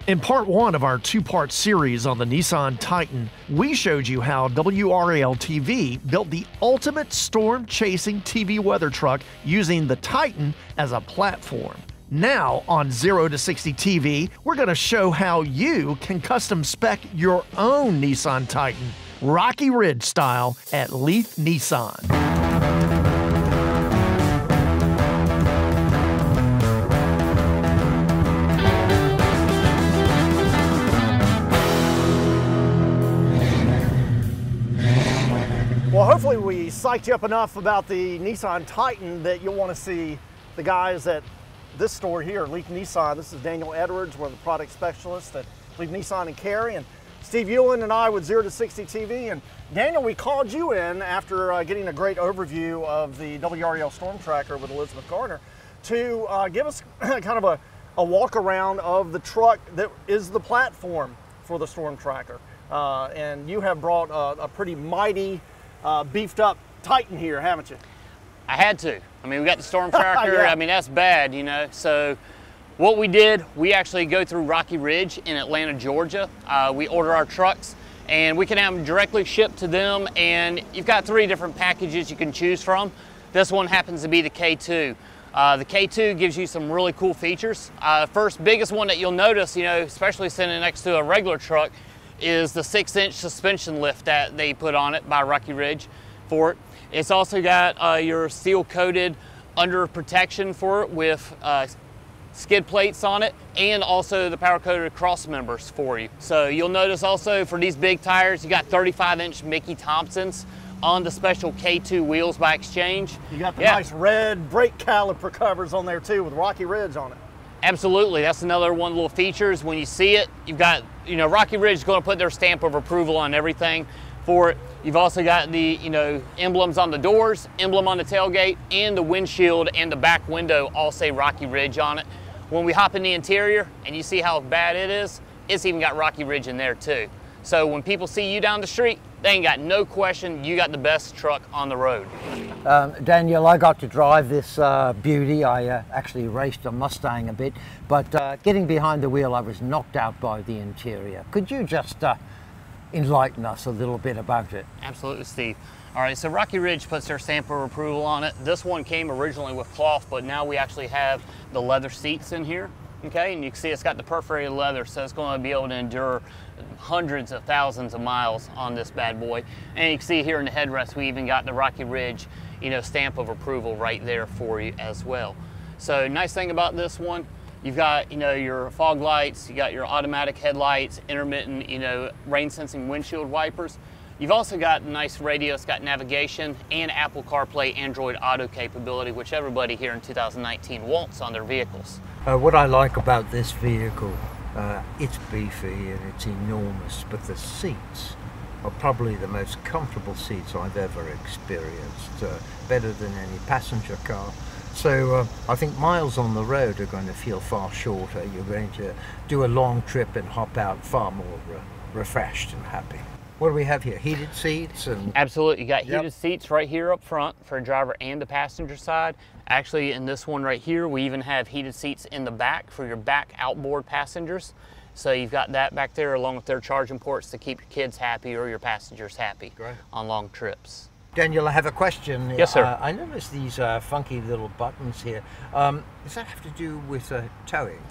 In part one of our two-part series on the Nissan Titan, we showed you how WRAL-TV built the ultimate storm-chasing TV weather truck using the Titan as a platform. Now on 0 to 60 TV, we're going to show how you can custom spec your own Nissan Titan, Rocky Ridge style, at Leith Nissan. Well, hopefully we psyched you up enough about the Nissan Titan that you'll want to see the guys at this store here, Leith Nissan. This is Daniel Edwards, one of the product specialists at Leith Nissan in Cary, and Steve Ewan and I with 0 to 60 TV. And Daniel, we called you in after getting a great overview of the WRAL Storm Tracker with Elizabeth Gardner to give us kind of a walk around of the truck that is the platform for the Storm Tracker. And you have brought a pretty mighty beefed up Titan here, haven't you? I had to. I mean, we got the Storm Tracker. Yeah. I mean, that's bad, you know. So what we did, we actually go through Rocky Ridge in Atlanta, Georgia. We order our trucks and we can have them directly shipped to them, and you've got 3 different packages you can choose from. This one happens to be the K2. The K2 gives you some really cool features. First biggest one that you'll notice, you know, especially sitting next to a regular truck, is the 6-inch suspension lift that they put on it by Rocky Ridge for it. It's also got your steel coated under protection for it with skid plates on it, and also the power coated cross members for you. So you'll notice also for these big tires, you got 35-inch Mickey Thompsons on the special K2 wheels by Exchange. You got the nice red brake caliper covers on there too with Rocky Ridge on it. Absolutely, that's another one little features. When you see it, you've got, you know, Rocky Ridge is going to put their stamp of approval on everything for it. You've also got the, you know, emblems on the doors, emblem on the tailgate, and the windshield and the back window all say Rocky Ridge on it. When we hop in the interior and you see how bad it is, it's even got Rocky Ridge in there too. So when people see you down the street, they ain't got no question you got the best truck on the road. Daniel, I got to drive this beauty. I actually raced a Mustang a bit, but getting behind the wheel, I was knocked out by the interior. Could you just enlighten us a little bit about it? Absolutely, Steve. All right, so Rocky Ridge puts their stamp of approval on it. This one came originally with cloth, but now we actually have the leather seats in here. Okay, and you can see it's got the perforated leather, so it's going to be able to endure hundreds of thousands of miles on this bad boy. And you can see here in the headrest, we even got the Rocky Ridge, you know, stamp of approval right there for you as well. So nice thing about this one, you've got, you know, your fog lights, you got your automatic headlights, intermittent, you know, rain sensing windshield wipers. You've also got a nice radio, it's got navigation and Apple CarPlay, Android Auto capability, which everybody here in 2019 wants on their vehicles. What I like about this vehicle, it's beefy and it's enormous, but the seats are probably the most comfortable seats I've ever experienced, better than any passenger car. So I think miles on the road are going to feel far shorter. You're going to do a long trip and hop out far more refreshed and happy. What do we have here? Heated seats? And absolutely, you got heated seats right here up front for a driver and the passenger side. Actually, in this one right here, we even have heated seats in the back for your back outboard passengers. So you've got that back there along with their charging ports to keep your kids happy or your passengers happy on long trips. Daniel, I have a question. Yes, sir. I noticed these funky little buttons here. Does that have to do with towing?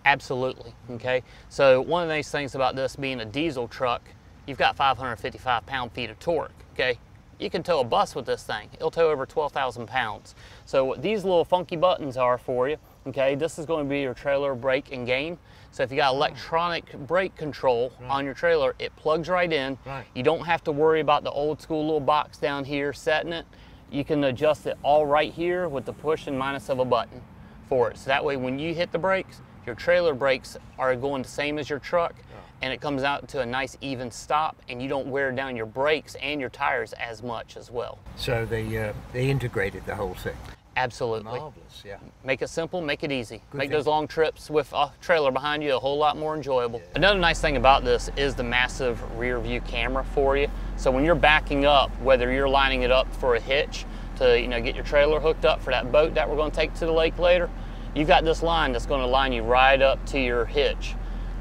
Absolutely, okay. So one of the nice things about this being a diesel truck, you've got 555 pound-feet of torque, okay? You can tow a bus with this thing. It'll tow over 12,000 pounds. So what these little funky buttons are for you, okay, this is going to be your trailer brake and gain. So if you got electronic brake control on your trailer, it plugs right in. You don't have to worry about the old school little box down here setting it. You can adjust it all right here with the push and minus of a button for it. So that way when you hit the brakes, your trailer brakes are going the same as your truck, and it comes out to a nice even stop, and you don't wear down your brakes and your tires as much as well. So they integrated the whole thing. Absolutely. Marvelous, yeah. Make it simple, make it easy. Good make thing. those long trips with a trailer behind you a whole lot more enjoyable. Yeah. Another nice thing about this is the massive rear view camera for you. So when you're backing up, whether you're lining it up for a hitch to, you know, get your trailer hooked up for that boat that we're going to take to the lake later, you've got this line that's going to line you right up to your hitch.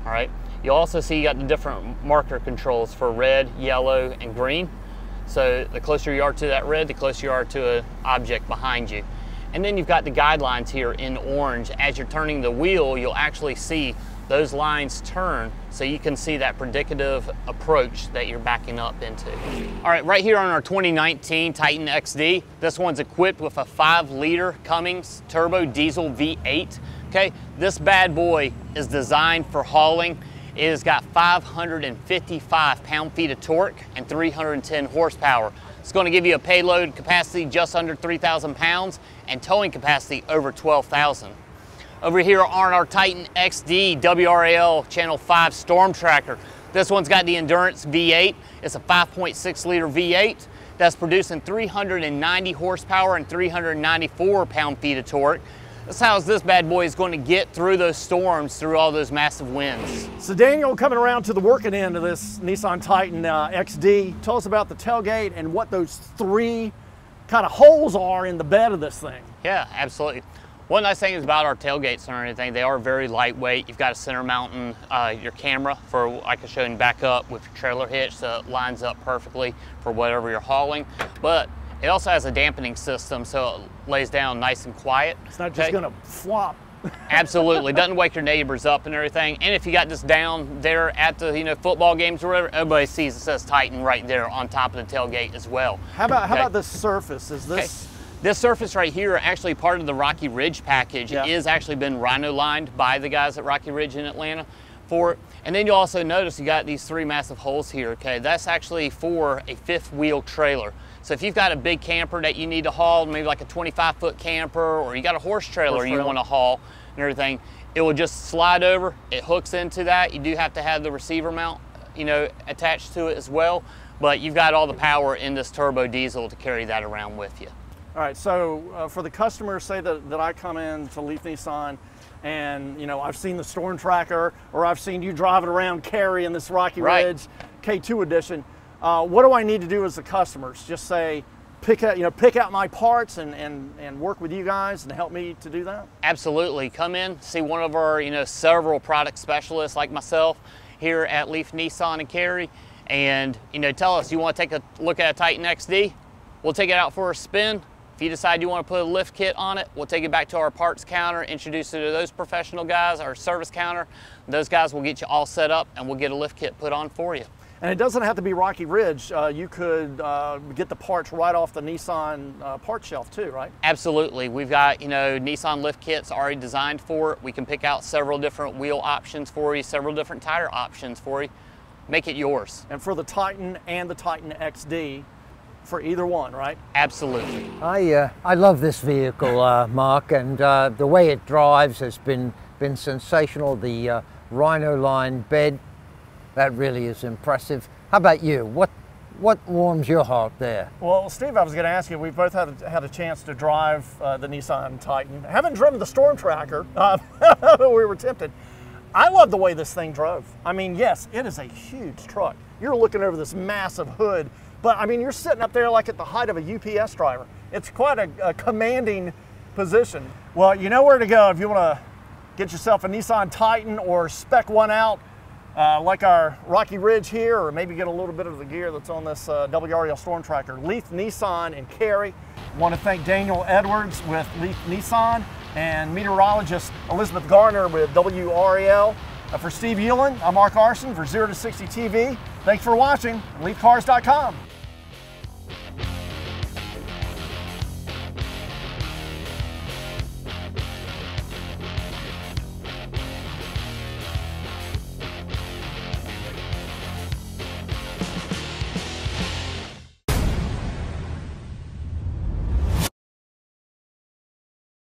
all right? You'll also see you got the different marker controls for red, yellow, and green. So the closer you are to that red, the closer you are to an object behind you. And then you've got the guidelines here in orange. As you're turning the wheel, you'll actually see those lines turn so you can see that predicative approach that you're backing up into. All right, right here on our 2019 Titan XD, this one's equipped with a 5-liter Cummins turbo diesel V8. Okay, this bad boy is designed for hauling. It has got 555 pound-feet of torque and 310 horsepower. It's going to give you a payload capacity just under 3,000 pounds and towing capacity over 12,000. Over here on our Titan XD WRAL Channel 5 Storm Tracker, this one's got the Endurance V8. It's a 5.6 liter V8 that's producing 390 horsepower and 394 pound-feet of torque. That's how this bad boy is going to get through those storms, through all those massive winds. So Daniel, coming around to the working end of this Nissan Titan XD, tell us about the tailgate and what those 3 kind of holes are in the bed of this thing. Yeah, absolutely. One nice thing is about our tailgates and everything, they are very lightweight. You've got a center mounting your camera for, like I showed you, back up with your trailer hitch, so it lines up perfectly for whatever you're hauling. But it also has a dampening system, so it lays down nice and quiet. It's not just gonna flop. Absolutely, doesn't wake your neighbors up and everything. And if you got this down there at the football games or whatever, everybody sees it says Titan right there on top of the tailgate as well. How about this surface? Is this? Okay. This surface right here, actually part of the Rocky Ridge package, is actually been rhino lined by the guys at Rocky Ridge in Atlanta for it. And then you'll also notice you got these 3 massive holes here, okay? That's actually for a 5th wheel trailer. So if you've got a big camper that you need to haul, maybe like a 25-foot camper, or you got a horse trailer you want to haul and everything, it will just slide over, it hooks into that. You do have to have the receiver mount, attached to it as well, but you've got all the power in this turbo diesel to carry that around with you. All right, so for the customers, say that I come in to Leith Nissan and I've seen the Storm Tracker, or I've seen you driving around Cary in this Rocky Ridge K2 edition. What do I need to do as the customers? Just say, pick out my parts and work with you guys and help me to do that? Absolutely. Come in, see one of our several product specialists like myself here at Leith Nissan in Cary, and tell us you want to take a look at a Titan XD. We'll take it out for a spin. If you decide you want to put a lift kit on it, we'll take it back to our parts counter, introduce it to those professional guys, our service counter. Those guys will get you all set up and we'll get a lift kit put on for you. And it doesn't have to be Rocky Ridge. You could get the parts right off the Nissan part shelf too, right? Absolutely. We've got Nissan lift kits already designed for it. We can pick out several different wheel options for you, several different tire options for you. Make it yours. And for the Titan and the Titan XD, for either one, right? Absolutely. I love this vehicle, Mark, and the way it drives has been sensational. The rhino line bed, that really is impressive. How about you? What warms your heart there? Well, Steve, I was going to ask you, we've both had a chance to drive the Nissan Titan. Haven't driven the Storm Tracker, we were tempted. I love the way this thing drove. I mean, yes, it is a huge truck. You're looking over this massive hood, but I mean, you're sitting up there like at the height of a UPS driver. It's quite a commanding position. Well, you know where to go if you want to get yourself a Nissan Titan or spec one out, like our Rocky Ridge here, or maybe get a little bit of the gear that's on this WRAL Storm Tracker. Leith Nissan in Cary. I want to thank Daniel Edwards with Leith Nissan and meteorologist Elizabeth Garner with WRAL. For Steve Hewlin, I'm Mark Arson for 0 to 60 TV. Thanks for watching, LeithCars.com.